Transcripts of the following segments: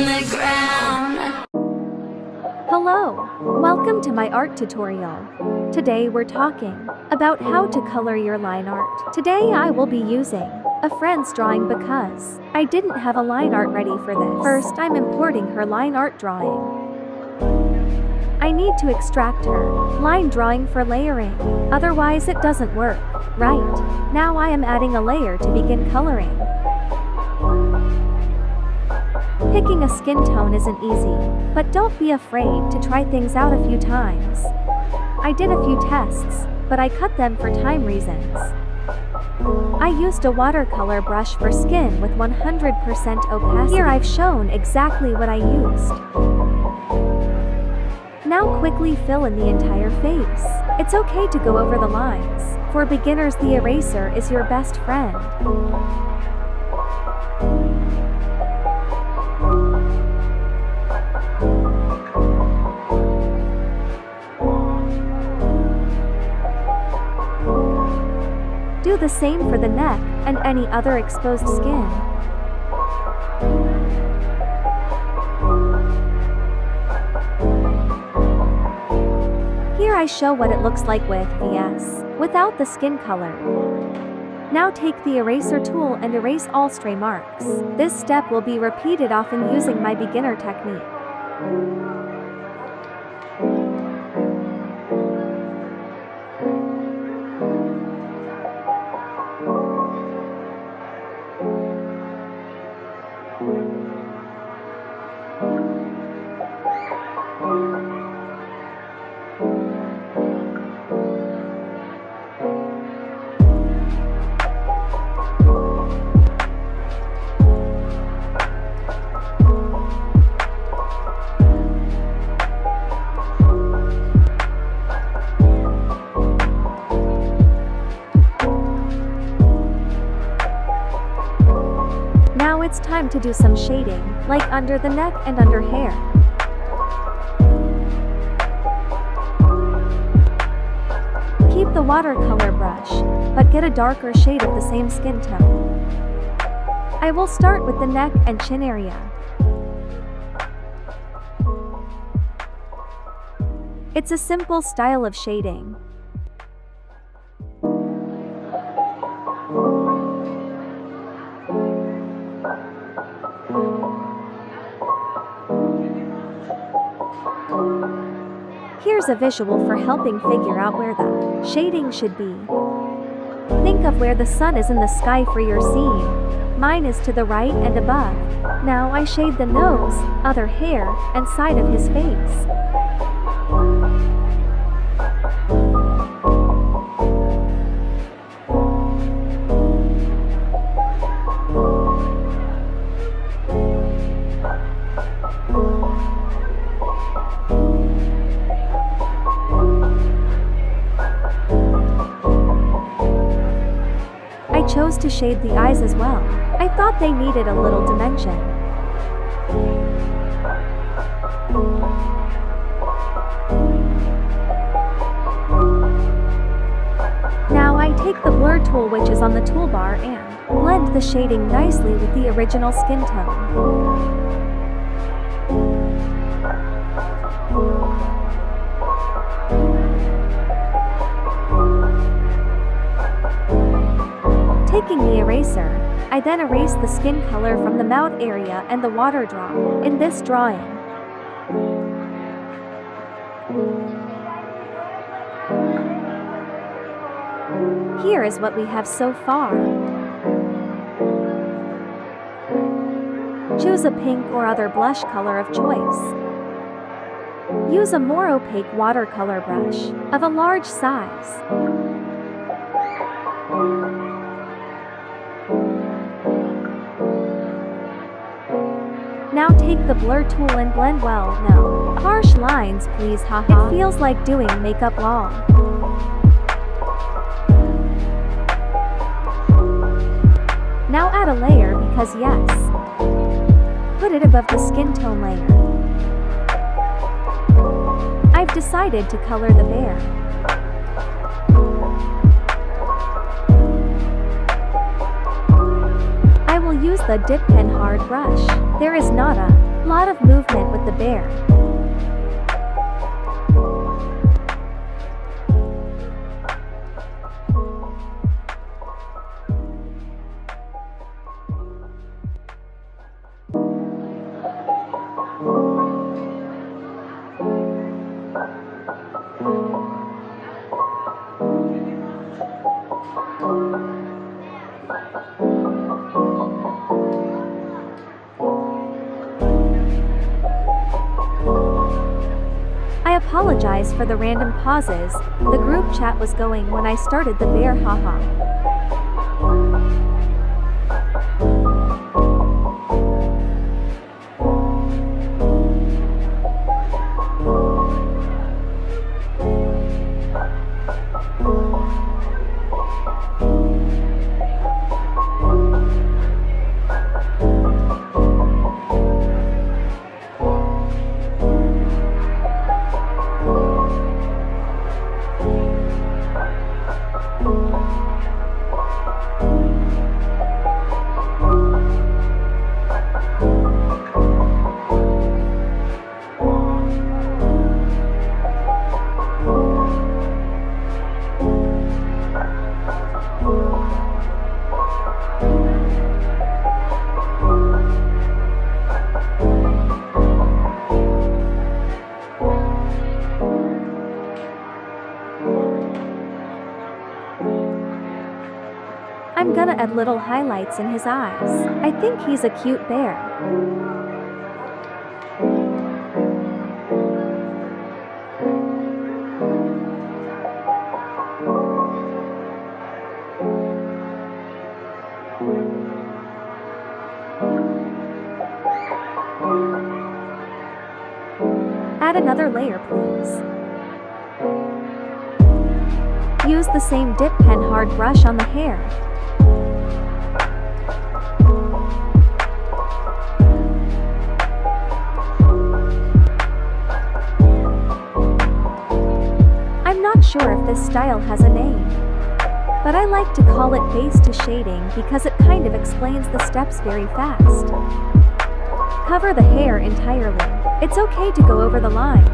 on the ground. Hello, welcome to my art tutorial. Today we're talking about how to color your line art. Today I will be using a friend's drawing because I didn't have a line art ready for this. First, I'm importing her line art drawing. I need to extract her line drawing for layering, otherwise it doesn't work. Right, now I am adding a layer to begin coloring. Picking a skin tone isn't easy, but don't be afraid to try things out a few times. I did a few tests, but I cut them for time reasons. I used a watercolor brush for skin with 100% opacity. Here I've shown exactly what I used. Now quickly fill in the entire face. It's okay to go over the lines. For beginners, the eraser is your best friend. Do the same for the neck and any other exposed skin. Here I show what it looks like with VS, without the skin color. Now take the eraser tool and erase all stray marks. This step will be repeated often using my beginner technique. Now it's time to do some shading, like under the neck and under hair. Keep the watercolor brush, but get a darker shade of the same skin tone. I will start with the neck and chin area. It's a simple style of shading. Here's a visual for helping figure out where the shading should be. Think of where the sun is in the sky for your scene. Mine is to the right and above. Now I shade the nose, other hair, and side of his face. I chose to shade the eyes as well. I thought they needed a little dimension. Now I take the blur tool which is on the toolbar and blend the shading nicely with the original skin tone. Taking the eraser, I then erase the skin color from the mouth area and the water drop in this drawing. Here is what we have so far. Choose a pink or other blush color of choice. Use a more opaque watercolor brush of a large size. Now take the blur tool and blend well. No harsh lines please, haha. It feels like doing makeup lol. Now add a layer because yes. Put it above the skin tone layer. I've decided to color the bear. I will use the dip pen hard brush. There is not a Lot of movement with the bear. I apologize for the random pauses. The group chat was going when I started the bear haha. I'm gonna add little highlights in his eyes. I think he's a cute bear. Add another layer, please. Use the same dip pen hard brush on the hair. I'm not sure if this style has a name, but I like to call it base to shading because it kind of explains the steps very fast. Cover the hair entirely. It's okay to go over the lines.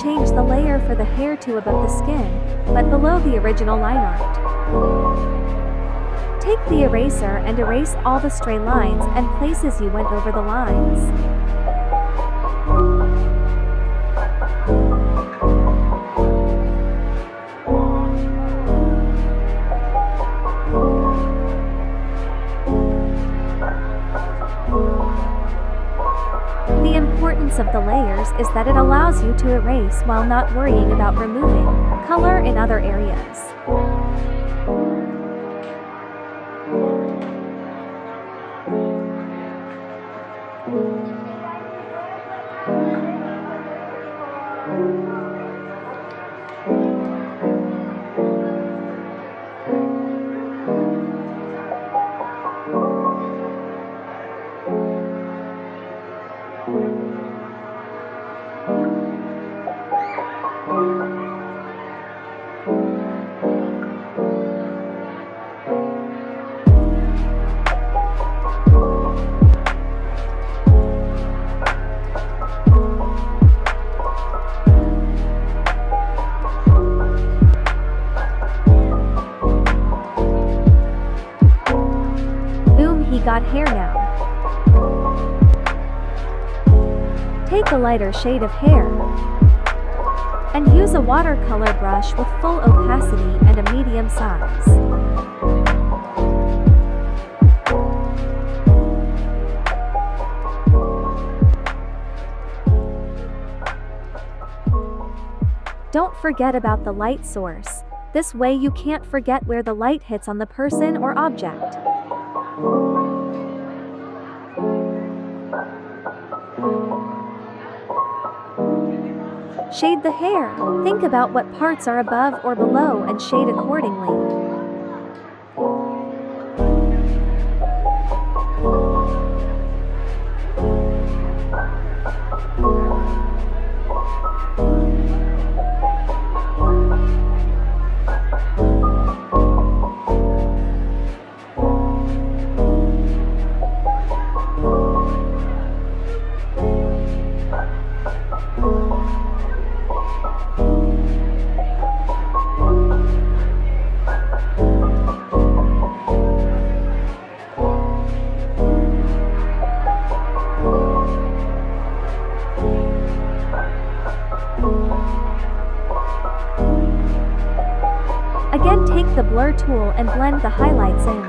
Change the layer for the hair to above the skin, but below the original line art. Take the eraser and erase all the stray lines and places you went over the lines. The importance of the layers is that it allows you to erase while not worrying about removing color in other areas. Boom, he got hair now. Take a lighter shade of hair and use a watercolor brush with full opacity and a medium size. Don't forget about the light source. This way you can't forget where the light hits on the person or object. Shade the hair. Think about what parts are above or below and shade accordingly. Again, take the blur tool and blend the highlights in.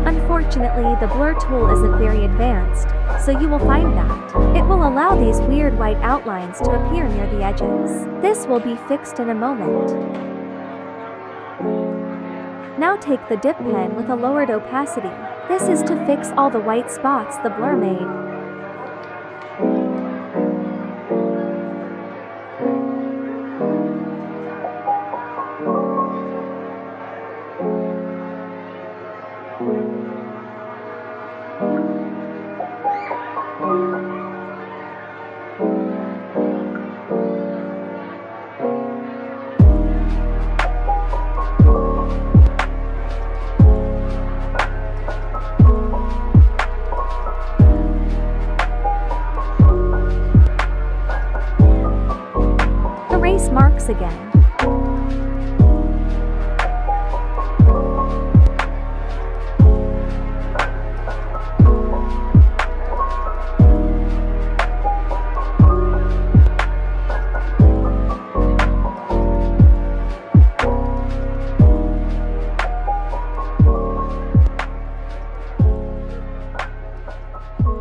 Unfortunately, the blur tool isn't very advanced, so you will find that it will allow these weird white outlines to appear near the edges. This will be fixed in a moment. Now take the dip pen with a lowered opacity. This is to fix all the white spots the blur made. Erase marks again.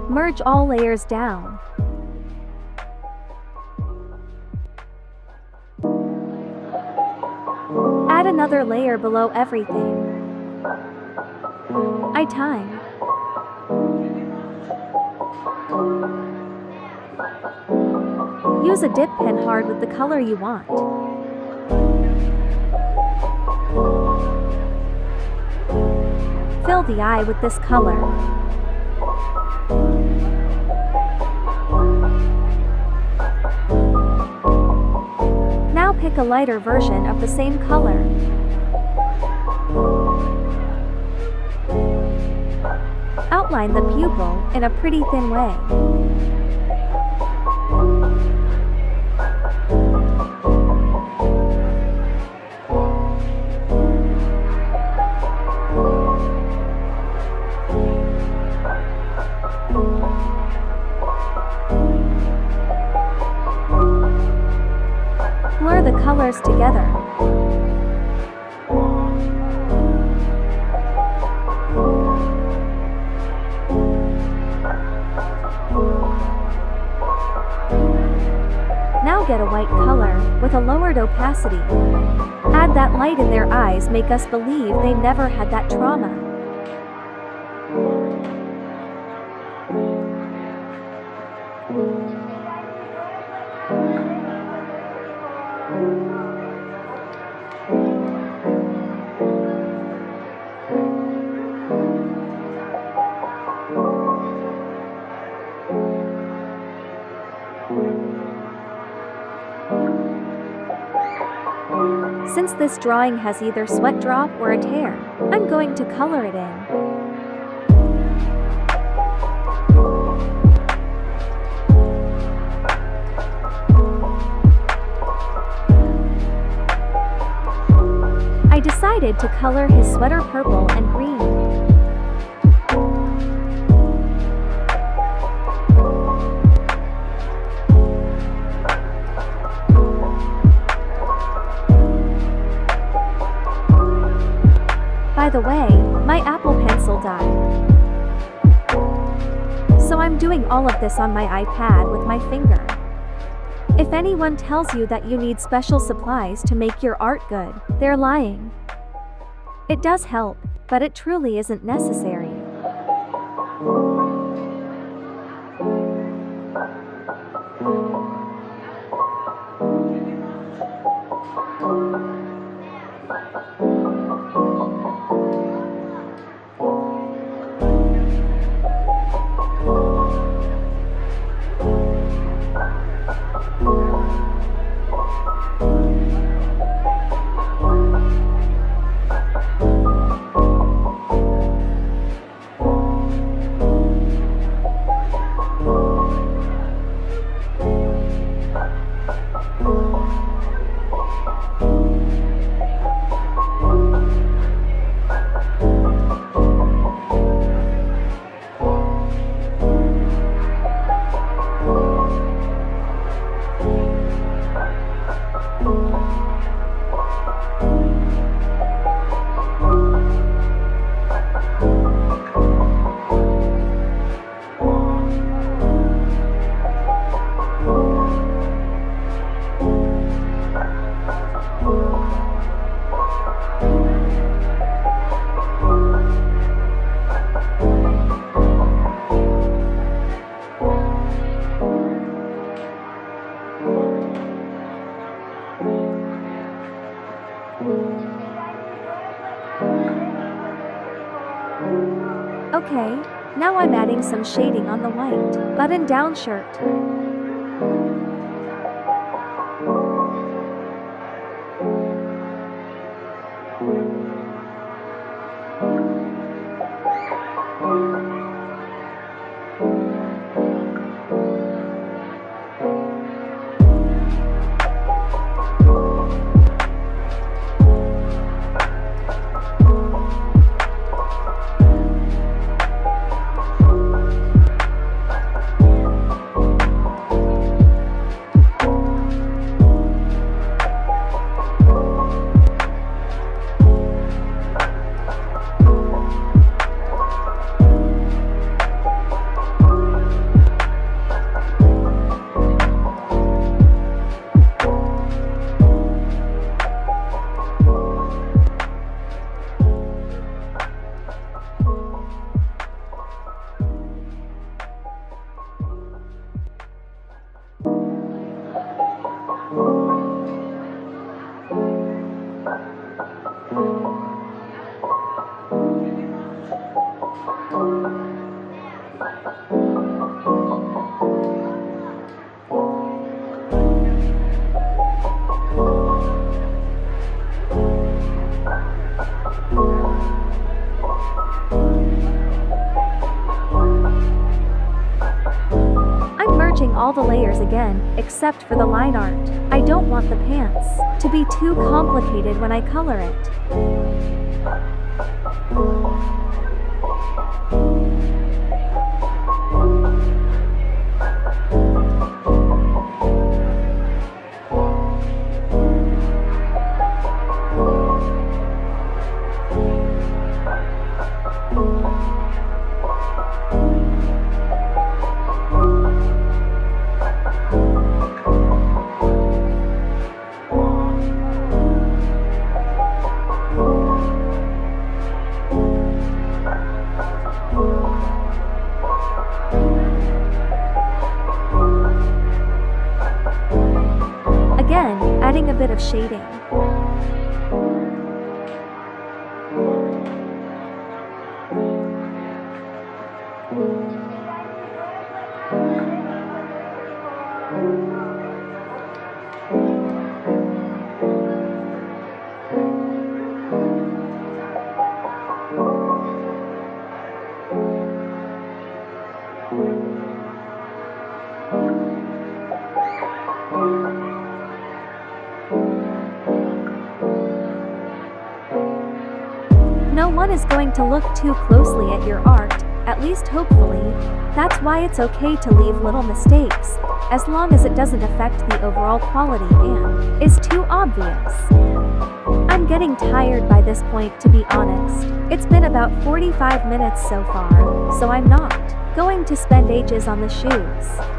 Merge all layers down. Add another layer below everything. Time. Use a dip pen hard with the color you want. Fill the eye with this color. Now pick a lighter version of the same color. Outline the pupil in a pretty thin way. Blur the colors together. Now get a white color with a lowered opacity. Add that light in their eyes, make us believe they never had that trauma. Since this drawing has either sweat drop or a tear, I'm going to color it in. decided to color his sweater purple and green. By the way, my Apple Pencil died. So I'm doing all of this on my iPad with my finger. If anyone tells you that you need special supplies to make your art good, they're lying. It does help, but it truly isn't necessary. Okay, now I'm adding some shading on the white button-down shirt. All the layers again, except for the line art. I don't want the pants to be too complicated when I color it. Adding a bit of shading. is going to look too closely at your art, at least hopefully. That's why it's okay to leave little mistakes, as long as it doesn't affect the overall quality and is too obvious. I'm getting tired by this point, to be honest. It's been about 45 minutes so far, so I'm not going to spend ages on the shoes.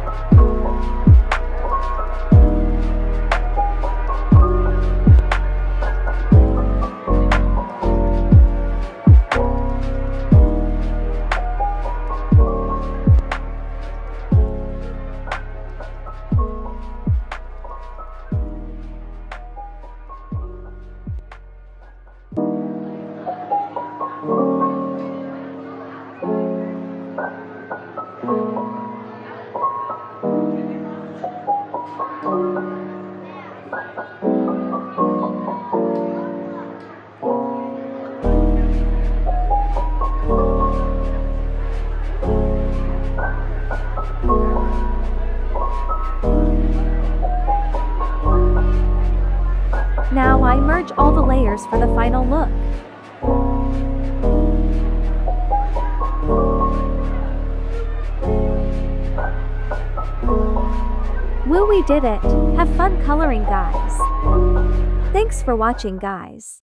Now I merge all the layers for the final look. Woo, we did it! Have fun coloring, guys. Thanks for watching, guys.